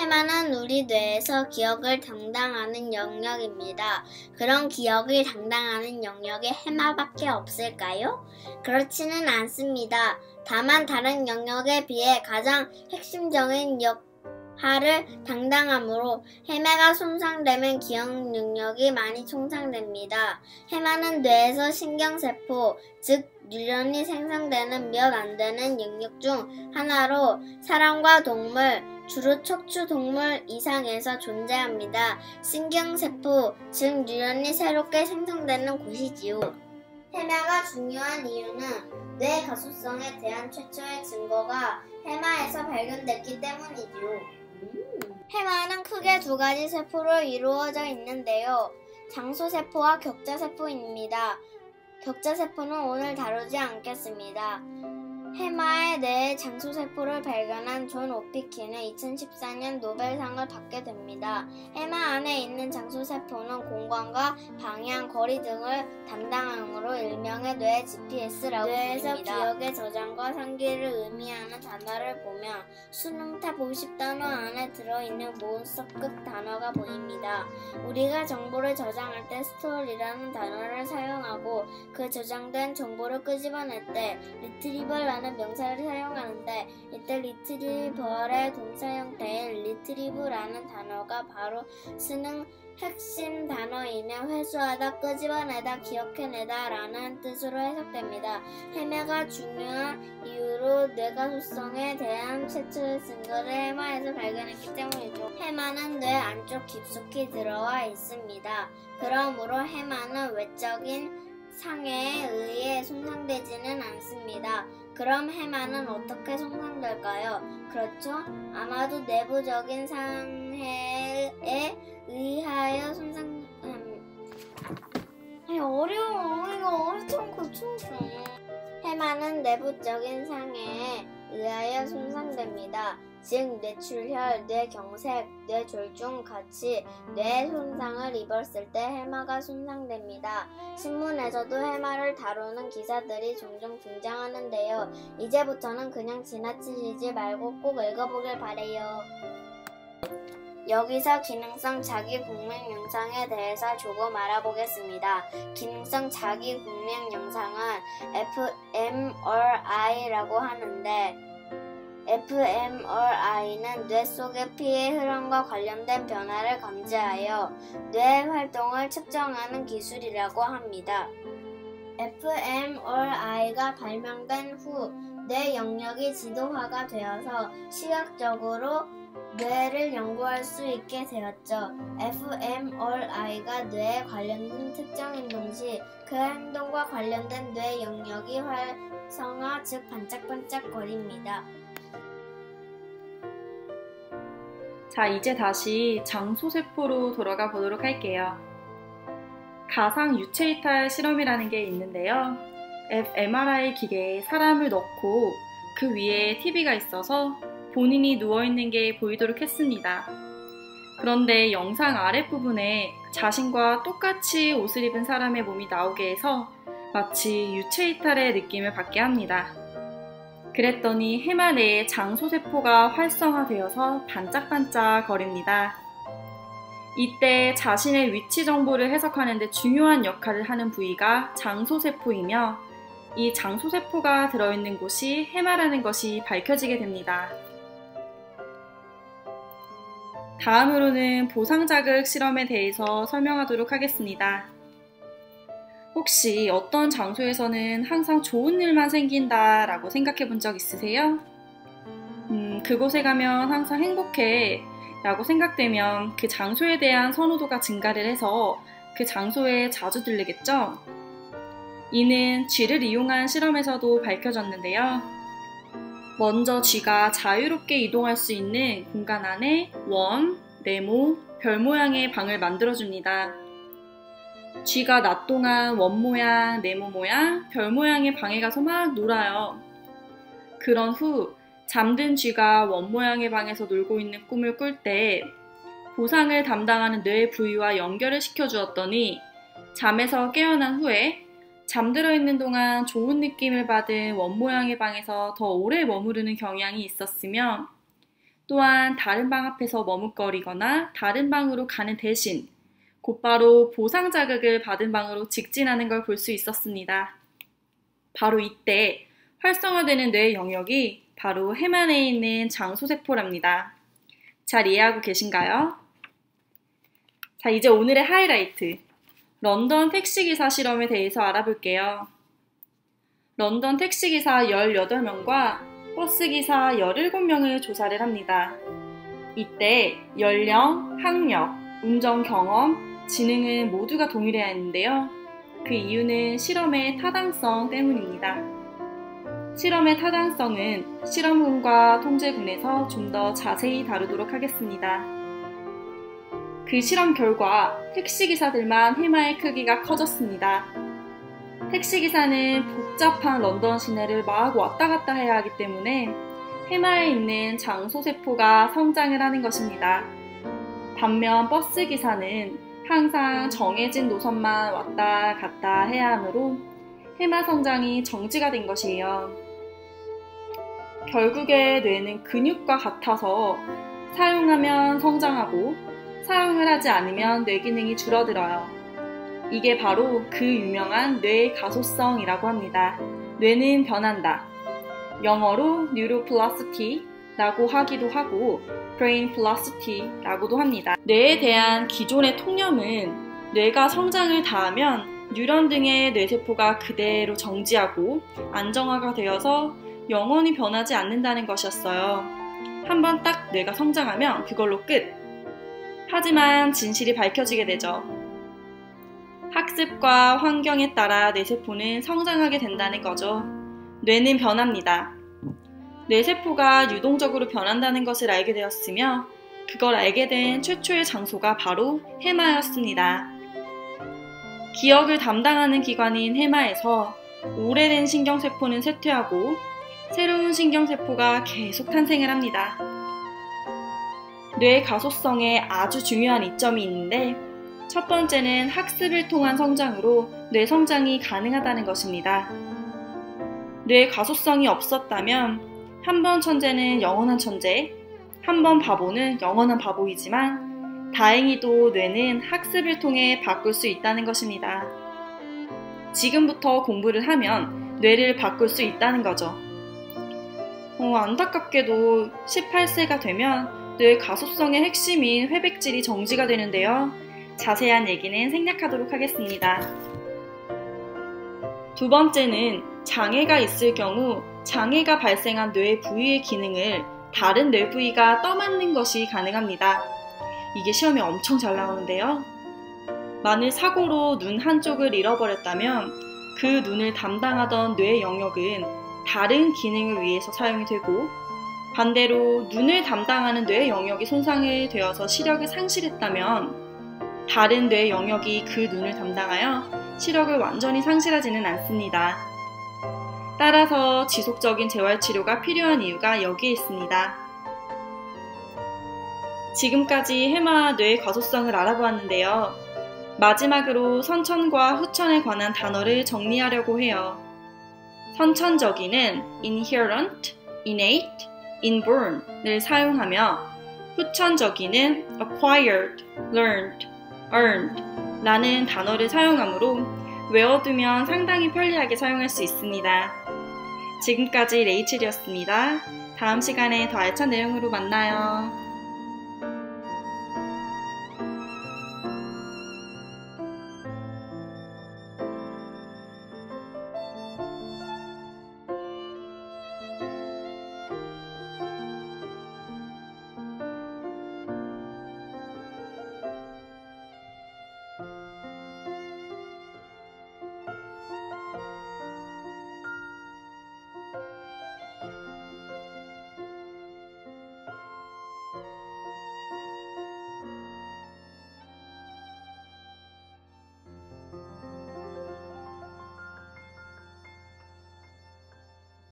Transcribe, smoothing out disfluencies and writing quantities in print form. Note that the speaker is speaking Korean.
해마는 우리 뇌에서 기억을 담당하는 영역입니다. 그런 기억을 담당하는 영역에 해마밖에 없을까요? 그렇지는 않습니다. 다만 다른 영역에 비해 가장 핵심적인 역할을 담당하므로 해마가 손상되면 기억 능력이 많이 손상됩니다. 해마는 뇌에서 신경세포, 즉 뉴런이 생성되는 몇 안 되는 영역 중 하나로 사람과 동물, 주로 척추 동물 이상에서 존재합니다. 신경세포, 즉 뉴런이 새롭게 생성되는 곳이지요. 해마가 중요한 이유는 뇌 가소성에 대한 최초의 증거가 해마에서 발견됐기 때문이지요. 해마는 크게 두 가지 세포로 이루어져 있는데요. 장소세포와 격자세포입니다. 격자세포는 오늘 다루지 않겠습니다. 해마의 뇌 장소세포를 발견한 존 오피키는 2014년 노벨상을 받게 됩니다. 해마 안에 있는 장소세포는 공간과 방향, 거리 등을 담당하므로 일명의 뇌 GPS라고 불립니다. 뇌에서 기억의 저장과 상기를 의미하는 단어를 보면 수능탑 50단어 안에 들어있는 몬스터급 단어가 보입니다. 우리가 정보를 저장할 때 스토어리라는 단어를 사용하고 그 저장된 정보를 끄집어낼 때 리트리버라는 명사를 사용하는데 이때 리트리버의 동사 형태인 리트리브라는 단어가 바로 수능 핵심 단어이며 회수하다, 끄집어내다, 기억해내다 라는 뜻으로 해석됩니다. 해마가 중요한 이유로 뇌가소성에 대한 최초의 증거를 해마에서 발견했기 때문이죠. 해마는 뇌 안쪽 깊숙이 들어와 있습니다. 그러므로 해마는 외적인 상해에 의해 손상되지는 않습니다. 그럼 해마는 어떻게 손상될까요? 그렇죠? 아마도 내부적인 상해에 의하여 어려워. 이거 엄청 고쳐줘. 해마는 내부적인 상해에 의하여 손상됩니다. 즉 뇌출혈, 뇌경색, 뇌졸중 같이 뇌 손상을 입었을 때 해마가 손상됩니다. 신문에서도 해마를 다루는 기사들이 종종 등장하는데요. 이제부터는 그냥 지나치시지 말고 꼭 읽어보길 바래요. 여기서 기능성 자기분명 영상에 대해서 조금 알아보겠습니다. 기능성 자기분명 영상은 fMRI라고 하는데 fMRI는 뇌 속의 피의 흐름과 관련된 변화를 감지하여 뇌 활동을 측정하는 기술이라고 합니다. fMRI가 발명된 후 뇌 영역이 지도화가 되어서 시각적으로 뇌를 연구할 수 있게 되었죠. fMRI가 뇌에 관련된 특정 행동 시 그 행동과 관련된 뇌 영역이 활성화, 즉 반짝반짝거립니다. 자, 이제 다시 장소세포로 돌아가 보도록 할게요. 가상 유체이탈 실험이라는 게 있는데요. fMRI 기계에 사람을 넣고 그 위에 TV가 있어서 본인이 누워있는 게 보이도록 했습니다. 그런데 영상 아랫부분에 자신과 똑같이 옷을 입은 사람의 몸이 나오게 해서 마치 유체이탈의 느낌을 받게 합니다. 그랬더니 해마 내에 장소세포가 활성화되어서 반짝반짝 거립니다. 이때 자신의 위치 정보를 해석하는 데 중요한 역할을 하는 부위가 장소세포이며 이 장소세포가 들어있는 곳이 해마라는 것이 밝혀지게 됩니다. 다음으로는 보상자극 실험에 대해서 설명하도록 하겠습니다. 혹시 어떤 장소에서는 항상 좋은 일만 생긴다 라고 생각해 본 적 있으세요? 그곳에 가면 항상 행복해 라고 생각되면 그 장소에 대한 선호도가 증가를 해서 그 장소에 자주 들르겠죠? 이는 쥐를 이용한 실험에서도 밝혀졌는데요. 먼저 쥐가 자유롭게 이동할 수 있는 공간 안에 원, 네모, 별 모양의 방을 만들어줍니다. 쥐가 낮 동안 원 모양, 네모 모양, 별 모양의 방에 가서 막 놀아요. 그런 후 잠든 쥐가 원 모양의 방에서 놀고 있는 꿈을 꿀 때 보상을 담당하는 뇌 부위와 연결을 시켜주었더니 잠에서 깨어난 후에 잠들어 있는 동안 좋은 느낌을 받은 원 모양의 방에서 더 오래 머무르는 경향이 있었으며 또한 다른 방 앞에서 머뭇거리거나 다른 방으로 가는 대신 곧바로 보상 자극을 받은 방으로 직진하는 걸 볼 수 있었습니다. 바로 이때 활성화되는 뇌의 영역이 바로 해만에 있는 장소세포랍니다. 잘 이해하고 계신가요? 자, 이제 오늘의 하이라이트. 런던 택시기사 실험에 대해서 알아볼게요. 런던 택시기사 18명과 버스기사 17명을 조사를 합니다. 이때 연령, 학력, 운전 경험, 지능은 모두가 동일해야 했는데요. 그 이유는 실험의 타당성 때문입니다. 실험의 타당성은 실험군과 통제군에서 좀 더 자세히 다루도록 하겠습니다. 그 실험 결과 택시기사들만 해마의 크기가 커졌습니다. 택시기사는 복잡한 런던 시내를 막 왔다 갔다 해야 하기 때문에 해마에 있는 장소세포가 성장을 하는 것입니다. 반면 버스기사는 항상 정해진 노선만 왔다 갔다 해야 하므로 해마 성장이 정지가 된 것이에요. 결국에 뇌는 근육과 같아서 사용하면 성장하고 사용을 하지 않으면 뇌 기능이 줄어들어요. 이게 바로 그 유명한 뇌의 가소성이라고 합니다. 뇌는 변한다. 영어로 neuroplastic이라고 하기도 하고 brain plastic이라고도 합니다. 뇌에 대한 기존의 통념은 뇌가 성장을 다하면 뉴런 등의 뇌세포가 그대로 정지하고 안정화가 되어서 영원히 변하지 않는다는 것이었어요. 한번 딱 뇌가 성장하면 그걸로 끝! 하지만 진실이 밝혀지게 되죠. 학습과 환경에 따라 뇌세포는 성장하게 된다는 거죠. 뇌는 변합니다. 뇌세포가 유동적으로 변한다는 것을 알게 되었으며 그걸 알게 된 최초의 장소가 바로 해마였습니다. 기억을 담당하는 기관인 해마에서 오래된 신경세포는 쇠퇴하고 새로운 신경세포가 계속 탄생을 합니다. 뇌 가소성에 아주 중요한 이점이 있는데 첫 번째는 학습을 통한 성장으로 뇌 성장이 가능하다는 것입니다. 뇌 가소성이 없었다면 한 번 천재는 영원한 천재, 한 번 바보는 영원한 바보이지만 다행히도 뇌는 학습을 통해 바꿀 수 있다는 것입니다. 지금부터 공부를 하면 뇌를 바꿀 수 있다는 거죠. 안타깝게도 18세가 되면 뇌 가소성의 핵심인 회백질이 정지가 되는데요. 자세한 얘기는 생략하도록 하겠습니다. 두 번째는 장애가 있을 경우 장애가 발생한 뇌 부위의 기능을 다른 뇌 부위가 떠맡는 것이 가능합니다. 이게 시험에 엄청 잘 나오는데요. 만일 사고로 눈 한쪽을 잃어버렸다면 그 눈을 담당하던 뇌 영역은 다른 기능을 위해서 사용이 되고 반대로 눈을 담당하는 뇌 영역이 손상이 되어서 시력을 상실했다면 다른 뇌 영역이 그 눈을 담당하여 시력을 완전히 상실하지는 않습니다. 따라서 지속적인 재활치료가 필요한 이유가 여기에 있습니다. 지금까지 해마와 뇌의 가소성을 알아보았는데요. 마지막으로 선천과 후천에 관한 단어를 정리하려고 해요. 선천적인은 inherent, innate, inborn을 사용하며 후천적인은 acquired, learned, earned 라는 단어를 사용하므로 외워두면 상당히 편리하게 사용할 수 있습니다. 지금까지 레이첼이었습니다. 다음 시간에 더 알찬 내용으로 만나요.